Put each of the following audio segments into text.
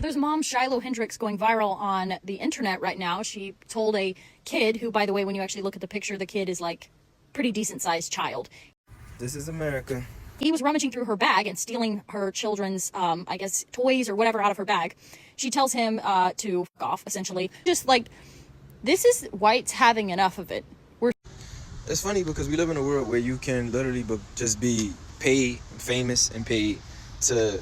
There's mom Shiloh Hendrix going viral on the internet right now. She told a kid who, by the way, when you actually look at the picture, the kid is like pretty decent sized child. This is America. He was rummaging through her bag and stealing her children's, I guess, toys or whatever out of her bag. She tells him to f off, essentially. Just like, this is whites having enough of it. It's funny because we live in a world where you can literally just be paid, famous, and paid to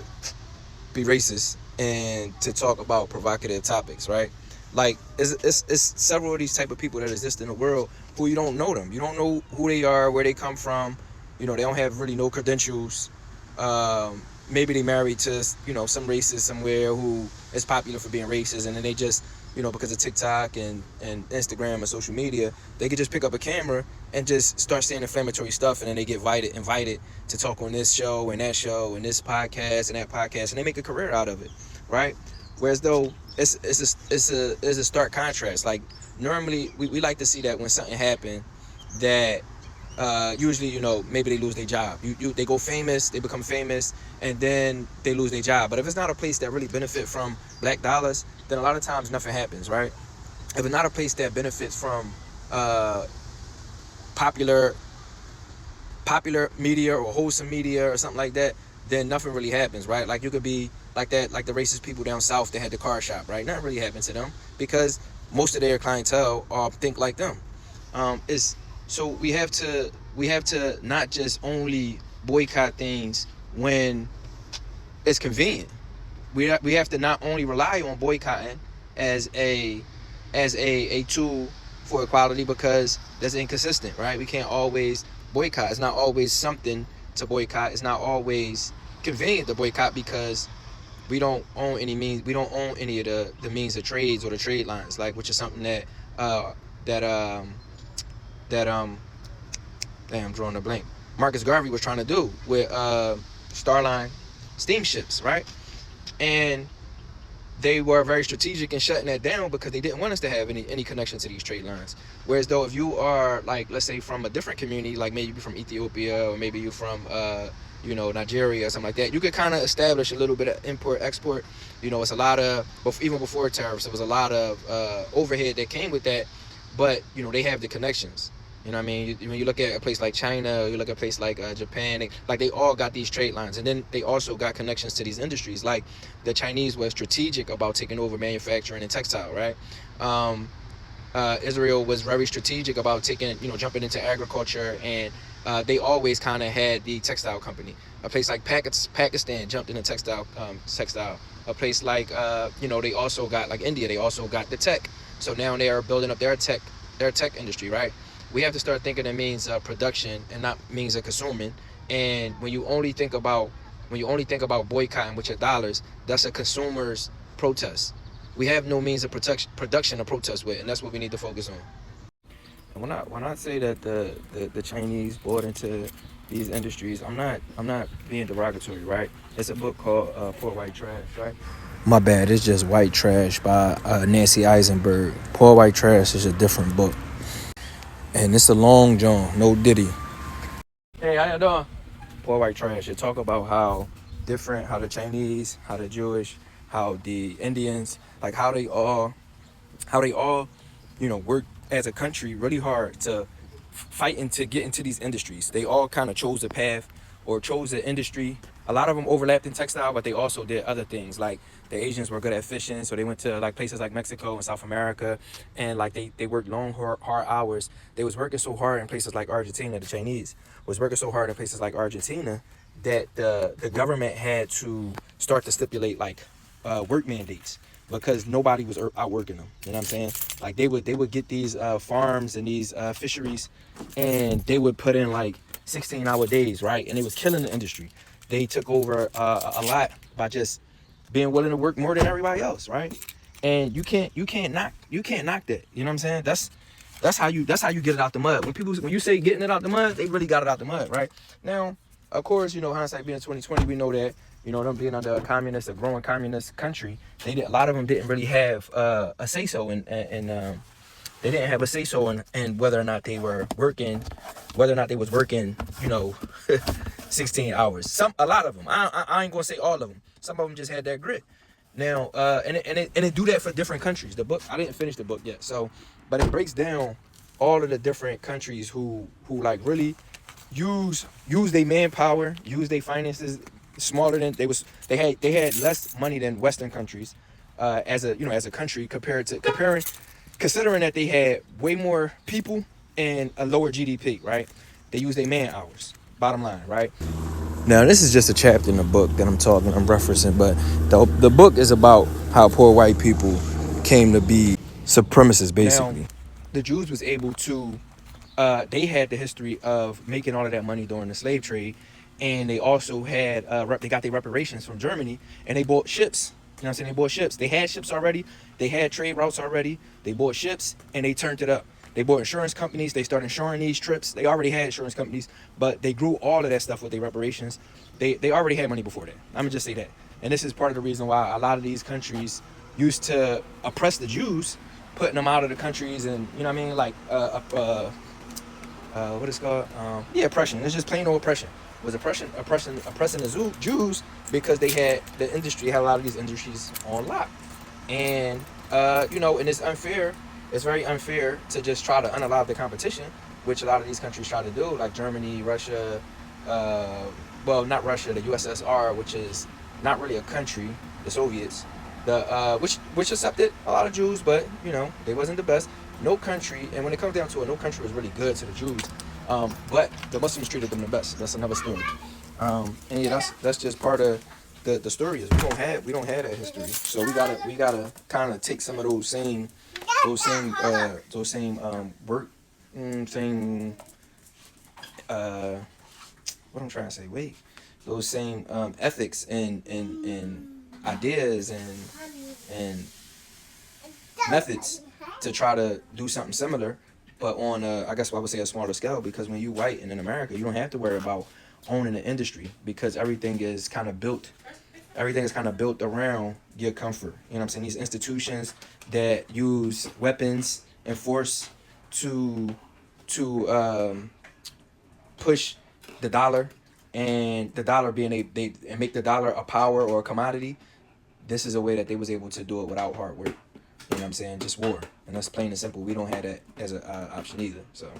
be racist and to talk about provocative topics, right? Like, it's several of these type of people that exist in the world who you don't know them. You don't know who they are, where they come from. You know, they don't have really no credentials. Maybe they married to, some racist somewhere who is popular for being racist, and then they just, because of TikTok and Instagram and social media, they could just pick up a camera and just start saying inflammatory stuff, and then they get invited to talk on this show and that show and this podcast and that podcast, and they make a career out of it, right? Whereas though it's a stark contrast. Like, normally we like to see that when something happened that usually, maybe they lose their job. They go famous, they become famous, and then they lose their job. But if it's not a place that really benefit from black dollars, then a lot of times nothing happens, right? If it's not a place that benefits from popular media or wholesome media or something like that, then nothing really happens, right? Like, you could be like that, like the racist people down south that had the car shop, right? Nothing really happened to them because most of their clientele think like them. So we have to not just only boycott things when it's convenient. We have to not only rely on boycotting as a tool for equality, because that's inconsistent, right? We can't always boycott. It's not always something to boycott. It's not always convenient to boycott because we don't own any means. We don't own any of the means of trades or the trade lines, like, which is something that I'm drawing a blank. Marcus Garvey was trying to do with Starline steamships, right? And they were very strategic in shutting that down because they didn't want us to have any connection to these trade lines. Whereas though, if you are, like, let's say from a different community, like maybe you're from Ethiopia or maybe you're from Nigeria or something like that, you could kind of establish a little bit of import export. It's a lot of, even before tariffs, there was a lot of overhead that came with that. But they have the connections. You know what I mean? When you look at a place like China, you look at a place like Japan, they all got these trade lines. And then they also got connections to these industries. Like, the Chinese were strategic about taking over manufacturing and textile, right? Israel was very strategic about jumping into agriculture, and they always kind of had the textile company. A place like Pakistan jumped into textile. A place like, they also got, like India, they also got the tech. So now they are building up their tech industry, right? We have to start thinking in means of production and not means of consuming. And when you only think about boycotting with your dollars, that's a consumer's protest. We have no means of production to protest with, and that's what we need to focus on. When I say that the Chinese bought into these industries, I'm not being derogatory, right? It's a book called Poor White Trash, right? My bad, it's just White Trash by Nancy Eisenberg. Poor White Trash is a different book. And it's a long John, no Diddy. Hey, how you doing? Poor White Trash. It talk about how the Chinese, how the Jewish, how the Indians, like how they all, work as a country really hard to fighting to get into these industries. They all kind of chose a path or chose an industry. A lot of them overlapped in textile, but they also did other things. Like, the Asians were good at fishing, so they went to like places like Mexico and South America, and like they worked long, hard hours. They was working so hard in places like Argentina. The Chinese was working so hard in places like Argentina that the government had to start to stipulate like work mandates, because nobody was outworking them. You know what I'm saying? Like, they would get these farms and these fisheries, and they would put in like 16-hour days, right? And it was killing the industry. They took over a lot by just being willing to work more than everybody else, right? And you can't knock that. You know what I'm saying? That's how you get it out the mud. When you say getting it out the mud, they really got it out the mud, right? Now, of course, hindsight being 2020, we know that, them being under a growing communist country, a lot of them didn't really have a say so in they didn't have a say so in whether or not they were working, 16 hours. A lot of them. I ain't gonna say all of them. Some of them just had that grit. Now, and it do that for different countries. The book, I didn't finish the book yet, so, but it breaks down all of the different countries who like really use their manpower, use their finances smaller than they had less money than Western countries, as a country considering that they had way more people and a lower GDP, right? They use their man hours. Bottom line, right? Now, this is just a chapter in the book that I'm referencing, but the book is about how poor white people came to be supremacists, basically. Now, the Jews was able to, they had the history of making all of that money during the slave trade, and they also had, they got their reparations from Germany, and they bought ships. You know what I'm saying? They bought ships. They had ships already. They had trade routes already. They bought ships, and they turned it up. They bought insurance companies. They started insuring these trips. They already had insurance companies, but they grew all of that stuff with their reparations. They already had money before that. I'm going to just say that. And this is part of the reason why a lot of these countries used to oppress the Jews, putting them out of the countries, and, you know what I mean? Like, what is it called? Oppression. It's just plain old oppression. Was oppressing the Jews because they had the industry, had a lot of these industries on lock. And, and it's unfair. It's very unfair to just try to unalive the competition, which a lot of these countries try to do, like Germany, Russia, not Russia, the USSR, which is not really a country, the Soviets, which accepted a lot of Jews, but, they wasn't the best. No country, and when it comes down to it, no country was really good to the Jews, but the Muslims treated them the best. That's another story. And yeah, that's just part of the story. Is we don't have that history, so we gotta kind of take some of those same what I'm trying to say. Wait, those same ethics and ideas and methods to try to do something similar, but on I guess I would say a smaller scale. Because when you white and in America, you don't have to worry about owning an industry, because everything is kind of built around your comfort. You know what I'm saying? These institutions that use weapons and force to push the dollar, and the dollar being and make the dollar a power or a commodity. This is a way that they was able to do it without hard work. You know what I'm saying? Just war. And that's plain and simple. We don't have that as an option either. So.